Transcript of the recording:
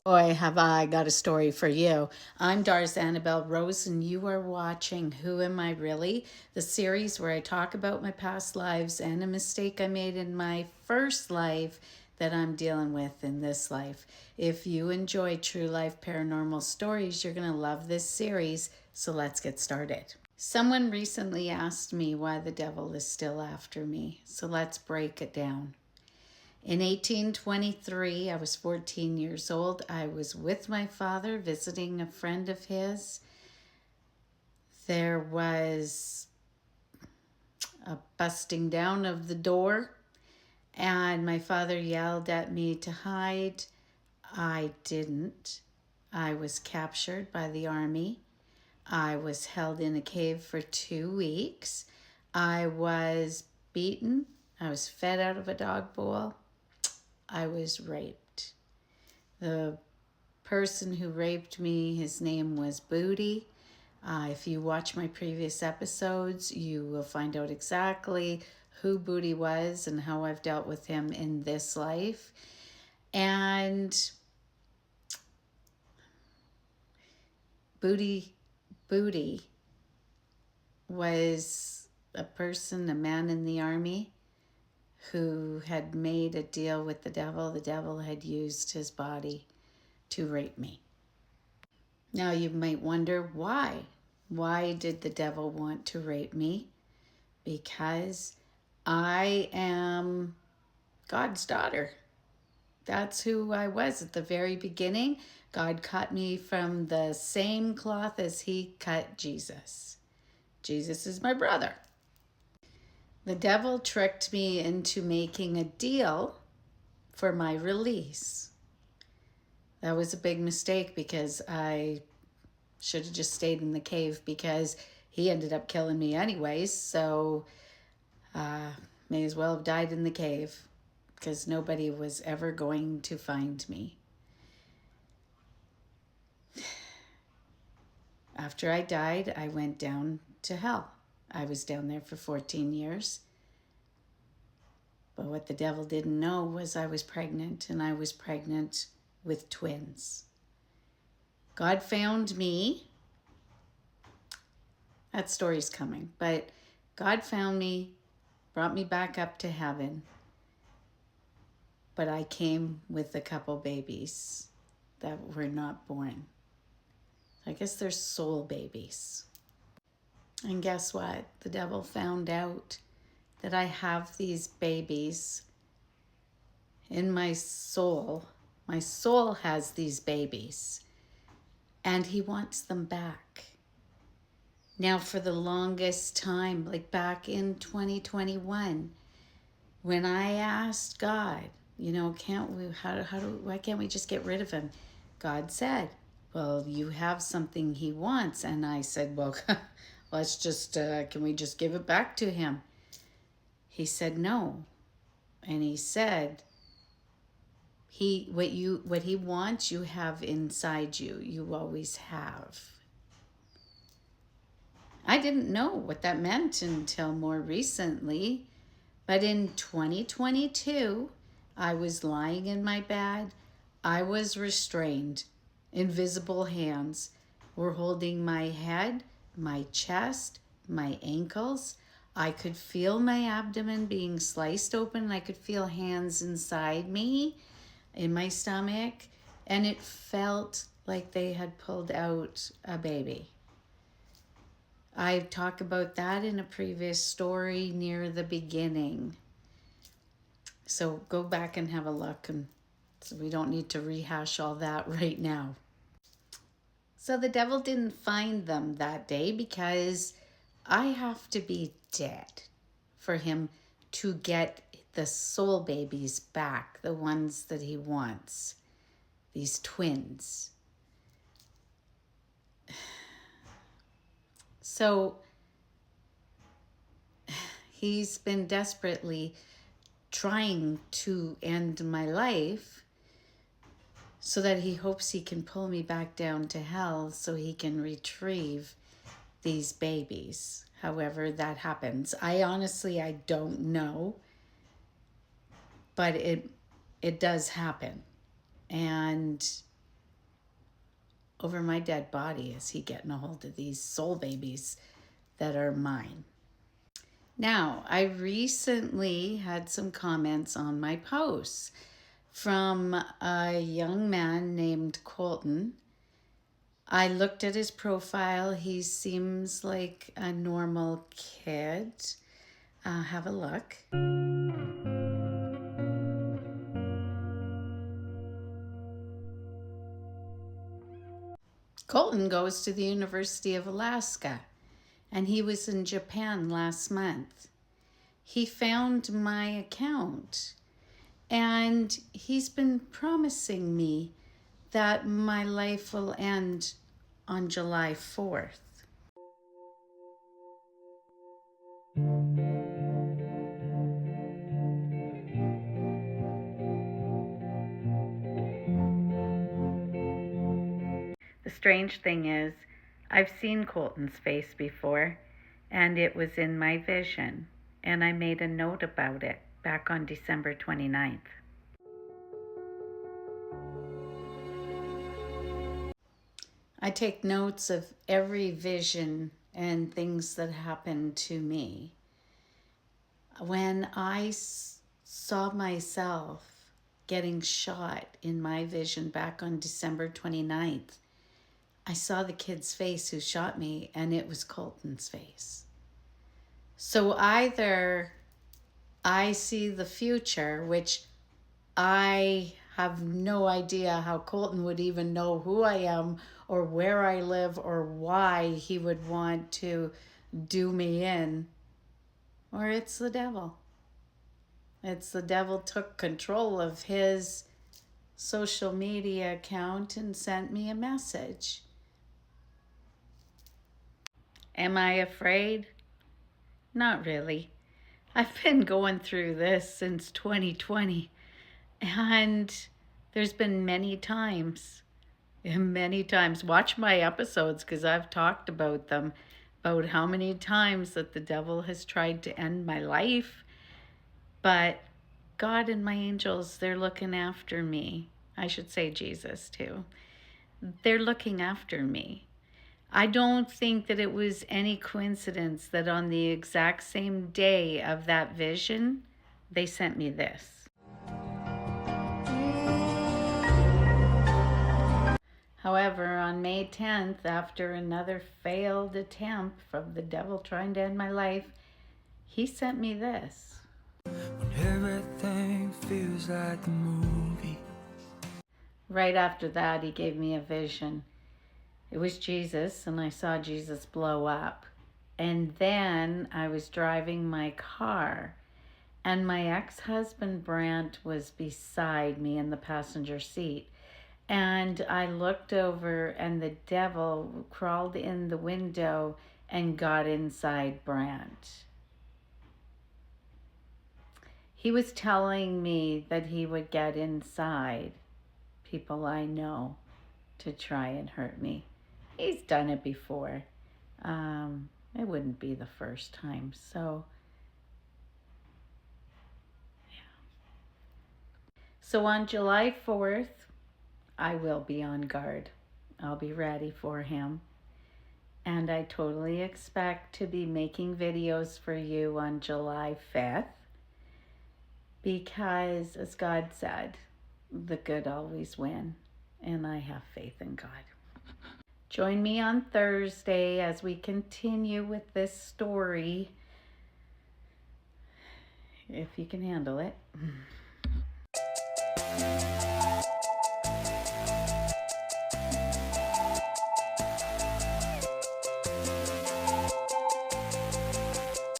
Boy, have I got a story for you. I'm Dar's Annabelle Rose, and you are watching Who Am I Really? The series where I talk about my past lives and a mistake I made in my first life that I'm dealing with in this life. If you enjoy true life paranormal stories, you're going to love this series, so let's get started. Someone recently asked me why the devil is still after me, so let's break it down. In 1823, I was 14 years old. I was with my father visiting a friend of his. There was a busting down of the door, and my father yelled at me to hide. I didn't. I was captured by the army. I was held in a cave for 2 weeks. I was beaten. I was fed out of a dog bowl. I was raped. The person who raped me, his name was Booty. If you watch my previous episodes, you will find out exactly who Booty was and how I've dealt with him in this life. And Booty was a person, a man in the army who had made a deal with the devil. The devil had used his body to rape me. Now you might wonder why. Why did the devil want to rape me? Because I am God's daughter. That's who I was at the very beginning. God cut me from the same cloth as he cut Jesus. Jesus is my brother. The devil tricked me into making a deal for my release. That was a big mistake because I should have just stayed in the cave because he ended up killing me anyways. So may as well have died in the cave because nobody was ever going to find me. After I died, I went down to hell. I was down there for 14 years. But what the devil didn't know was I was pregnant, and I was pregnant with twins. God found me. That story's coming. But God found me, brought me back up to heaven. But I came with a couple babies that were not born. I guess they're soul babies. And guess what? The devil found out that I have these babies in my soul. My soul has these babies, and he wants them back. Now, for the longest time, like back in 2021, when I asked God, why can't we just get rid of him? God said, well, you have something he wants. And I said, well, let's just, can we just give it back to him? He said, no. And he said, what he wants, you have inside you. You always have. I didn't know what that meant until more recently. But in 2022, I was lying in my bed. I was restrained. Invisible hands were holding my head, my chest, my ankles. I could feel my abdomen being sliced open. I could feel hands inside me, in my stomach, and it felt like they had pulled out a baby. I talk about that in a previous story near the beginning. So go back and have a look, and so we don't need to rehash all that right now. So the devil didn't find them that day because I have to be dead for him to get the soul babies back, the ones that he wants, these twins. So he's been desperately trying to end my life so that he hopes he can pull me back down to hell so he can retrieve these babies. However that happens. I don't know, but it does happen. And over my dead body is he getting a hold of these soul babies that are mine. Now, I recently had some comments on my posts from a young man named Colton. I looked at his profile. He seems like a normal kid. Have a look. Colton goes to the University of Alaska, and he was in Japan last month. He found my account, and he's been promising me that my life will end on July 4th. The strange thing is, I've seen Colton's face before, and it was in my vision, and I made a note about it back on December 29th. I take notes of every vision and things that happen to me. When I saw myself getting shot in my vision back on December 29th, I saw the kid's face who shot me, and it was Colton's face. So either I see the future, which I have no idea how Colton would even know who I am or where I live or why he would want to do me in, or it's the devil. It's the devil took control of his social media account and sent me a message. Am I afraid? Not really. I've been going through this since 2020, and there's been many times, watch my episodes because I've talked about them, about how many times that the devil has tried to end my life, but God and my angels, they're looking after me. I should say Jesus too. They're looking after me. I don't think that it was any coincidence that on the exact same day of that vision, they sent me this. However, on May 10th, after another failed attempt from the devil trying to end my life, he sent me this. When everything feels like a movie. Right after that, he gave me a vision. It was Jesus, and I saw Jesus blow up. And then I was driving my car, and my ex-husband Brant was beside me in the passenger seat. And I looked over, and the devil crawled in the window and got inside Brant. He was telling me that he would get inside people I know to try and hurt me. He's done it before. It wouldn't be the first time. So, yeah. So on July 4th, I will be on guard. I'll be ready for him. And I totally expect to be making videos for you on July 5th. Because, as God said, the good always win. And I have faith in God. Join me on Thursday as we continue with this story, if you can handle it.